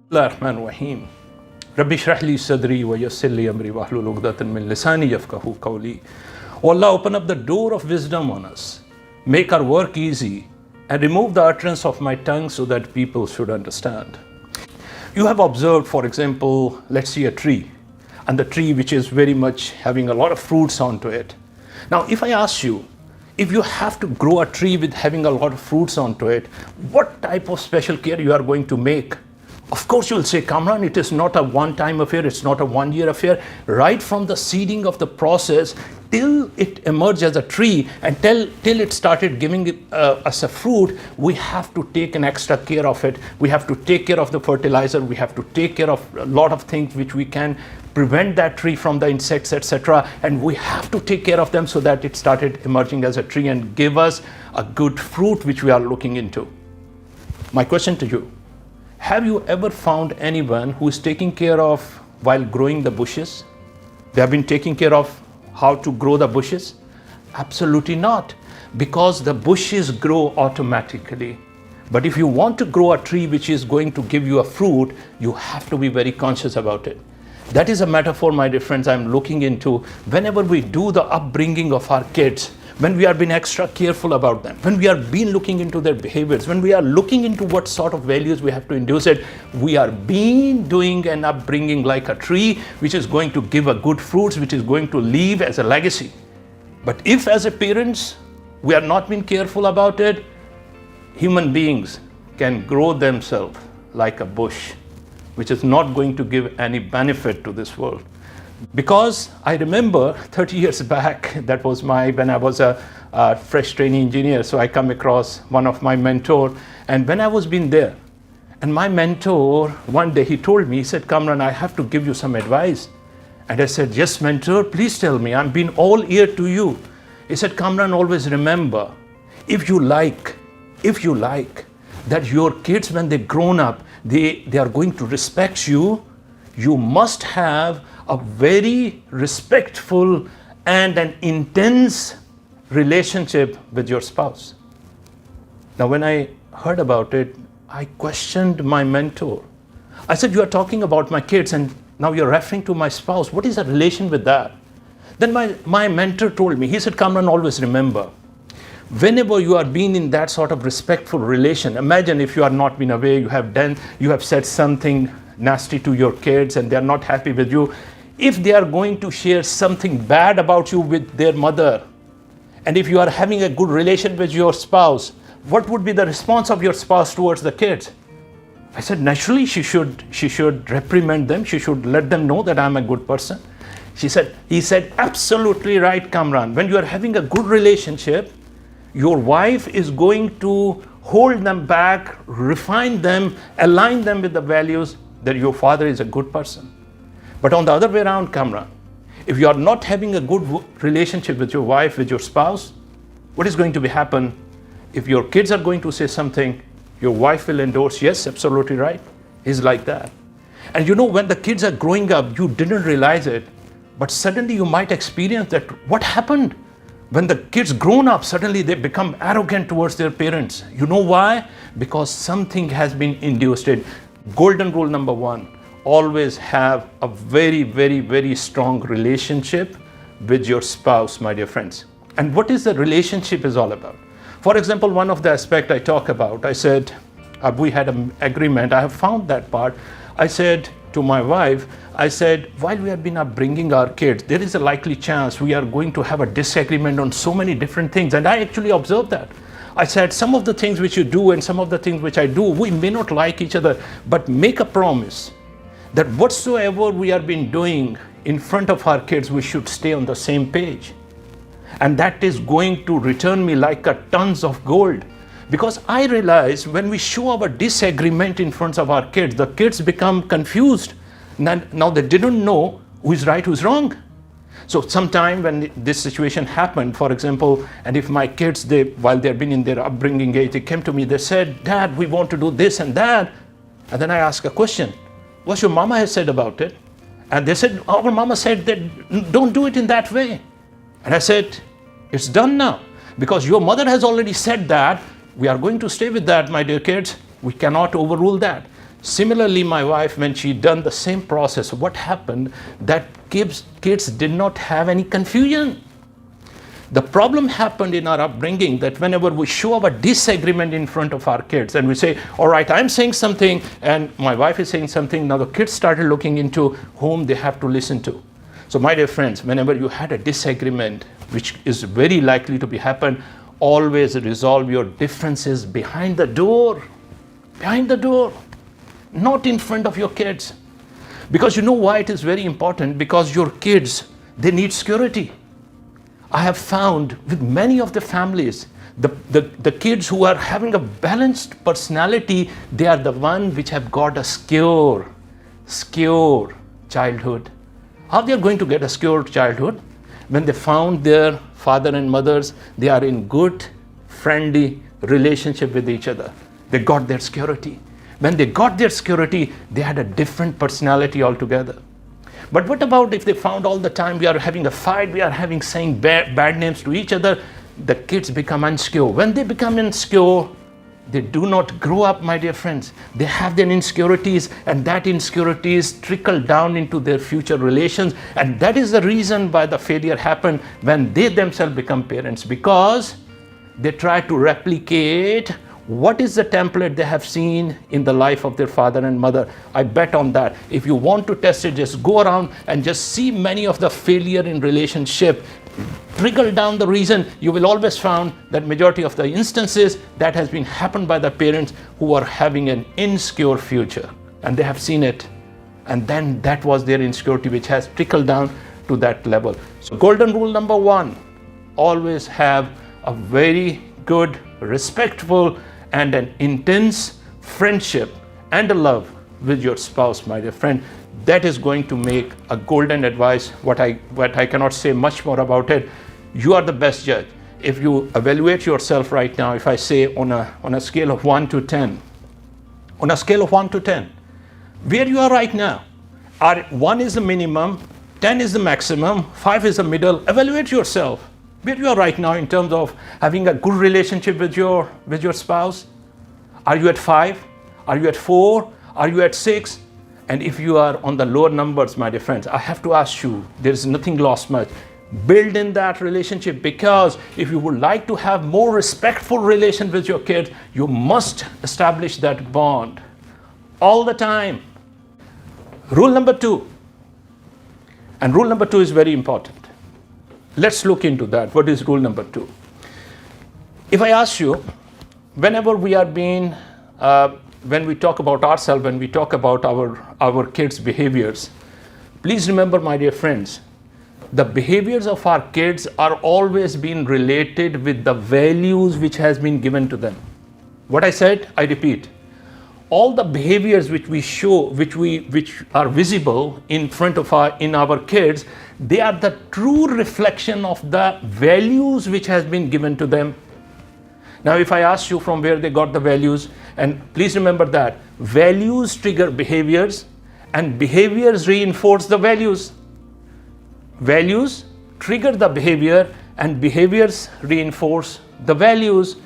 Bismillahirrahmanirrahim. Rabbi shrah li sadri wa yassir li amri wahlul 'uqdatan min lisani yafqahu qawli. Oh Allah, open up the door of wisdom on us. Make our work easy and remove the utterance of my tongue so that people should understand. You have observed, for example, let's see a tree, and the tree which is very much having a lot of fruits onto it. Now, if I ask you, if you have to grow a tree with having a lot of fruits onto it, what type of special care you are going to make? Of course, you will say, Kamran, it is not a one-time affair, it's not a one-year affair. Right from the seeding of the process till it emerged as a tree and till it started giving us a fruit, we have to take an extra care of it. We have to take care of the fertilizer. We have to take care of a lot of things which we can prevent that tree from the insects, etc. And we have to take care of them so that it started emerging as a tree and give us a good fruit which we are looking into. My question to you, have you ever found anyone who is taking care of while growing the bushes? They have been taking care of how to grow the bushes? Absolutely not, because the bushes grow automatically. But if you want to grow a tree which is going to give you a fruit, you have to be very conscious about it. That is a metaphor, my dear friends, I'm looking into whenever we do the upbringing of our kids. When we are being extra careful about them, when we are being looking into their behaviors, when we are looking into what sort of values we have to induce it, we are being doing an upbringing like a tree, which is going to give a good fruits, which is going to leave as a legacy. But if as a parents, we are not being careful about it, human beings can grow themselves like a bush, which is not going to give any benefit to this world. Because I remember 30 years back, that was when I was a fresh trainee engineer, so I come across one of my mentor, and when I was being there, and my mentor, one day he told me, he said, Kamran, I have to give you some advice. And I said, yes, mentor, please tell me, I'm being all ear to you. He said, Kamran, always remember, if you like, that your kids, when they're grown up, they are going to respect you, you must have a very respectful and an intense relationship with your spouse. Now, when I heard about it, I questioned my mentor. I said, you are talking about my kids and now you're referring to my spouse. What is the relation with that? Then my mentor told me, he said, Kamran, always remember, whenever you are being in that sort of respectful relation, imagine if you are not been away, you have said something nasty to your kids and they are not happy with you. If they are going to share something bad about you with their mother, and if you are having a good relation with your spouse, what would be the response of your spouse towards the kids? I said, naturally, she should reprimand them. She should let them know that I'm a good person. He said, absolutely right, Kamran. When you are having a good relationship, your wife is going to hold them back, refine them, align them with the values that your father is a good person. But on the other way around, Kamran, if you are not having a good relationship with your wife, with your spouse, what is going to happen? If your kids are going to say something, your wife will endorse, yes, absolutely right. He's like that. And you know, when the kids are growing up, you didn't realize it, but suddenly you might experience that. What happened? When the kids grown up, suddenly they become arrogant towards their parents. You know why? Because something has been induced. Golden rule number one, always have a very, very, very strong relationship with your spouse, my dear friends. And what is the relationship is all about? For example, one of the aspects I talk about, I said, we had an agreement, I have found that part. I said to my wife, I said, while we have been upbringing our kids, there is a likely chance we are going to have a disagreement on so many different things. And I actually observed that. I said, some of the things which you do and some of the things which I do, we may not like each other, but make a promise that whatsoever we have been doing in front of our kids, we should stay on the same page. And that is going to return me like a tons of gold. Because I realize when we show our disagreement in front of our kids, the kids become confused. Now they didn't know who is right, who is wrong. So sometime when this situation happened, for example, and if my kids, while they've been in their upbringing age, they came to me, they said, Dad, we want to do this and that. And then I asked a question, what your mama has said about it? And they said, our mama said that don't do it in that way. And I said, it's done now. Because your mother has already said that, we are going to stay with that, my dear kids. We cannot overrule that. Similarly, my wife, when she done the same process, what happened? That kids did not have any confusion. The problem happened in our upbringing that whenever we show our disagreement in front of our kids and we say, all right, I'm saying something and my wife is saying something, now the kids started looking into whom they have to listen to. So my dear friends, whenever you had a disagreement, which is very likely to be happen, always resolve your differences behind the door, not in front of your kids. Because you know why it is very important? Because your kids, they need security. I have found with many of the families, the kids who are having a balanced personality, they are the ones which have got a secure childhood. How they are going to get a secure childhood? When they found their father and mothers, they are in good, friendly relationship with each other. They got their security. When they got their security, they had a different personality altogether. But what about if they found all the time we are having a fight, we are saying bad names to each other, the kids become insecure. When they become insecure, they do not grow up, my dear friends. They have their insecurities, and that insecurities trickle down into their future relations. And that is the reason why the failure happened when they themselves become parents, because they try to replicate what is the template they have seen in the life of their father and mother. I bet on that. If you want to test it, just go around and just see many of the failure in relationship. Trickle down the reason, you will always find that majority of the instances that has been happened by the parents who are having an insecure future. And they have seen it. And then that was their insecurity which has trickled down to that level. So golden rule number 1, always have a very good, respectful, and an intense friendship and a love with your spouse, my dear friend. That is going to make a golden advice. What I cannot say much more about it. You are the best judge. If you evaluate yourself right now, if I say on a scale of 1 to 10, where you are right now, 1 is the minimum, 10 is the maximum, 5 is the middle. Evaluate yourself. Where you are right now in terms of having a good relationship with your spouse. Are you at 5? Are you at 4? Are you at 6? And if you are on the lower numbers, my dear friends, I have to ask you, there is nothing lost much. Build in that relationship, because if you would like to have more respectful relation with your kids, you must establish that bond all the time. Rule number 2. And rule number 2 is very important. Let's look into that. What is rule number 2? If I ask you, whenever we are being, when we talk about ourselves, when we talk about our kids' behaviors, please remember, my dear friends, the behaviors of our kids are always being related with the values which has been given to them. What I said, I repeat. All the behaviors which we show, which are visible in front of our kids, they are the true reflection of the values which has been given to them. Now, if I ask you from where they got the values, and please remember that values trigger behaviors, and behaviors reinforce the values. Values trigger the behavior, and behaviors reinforce the values.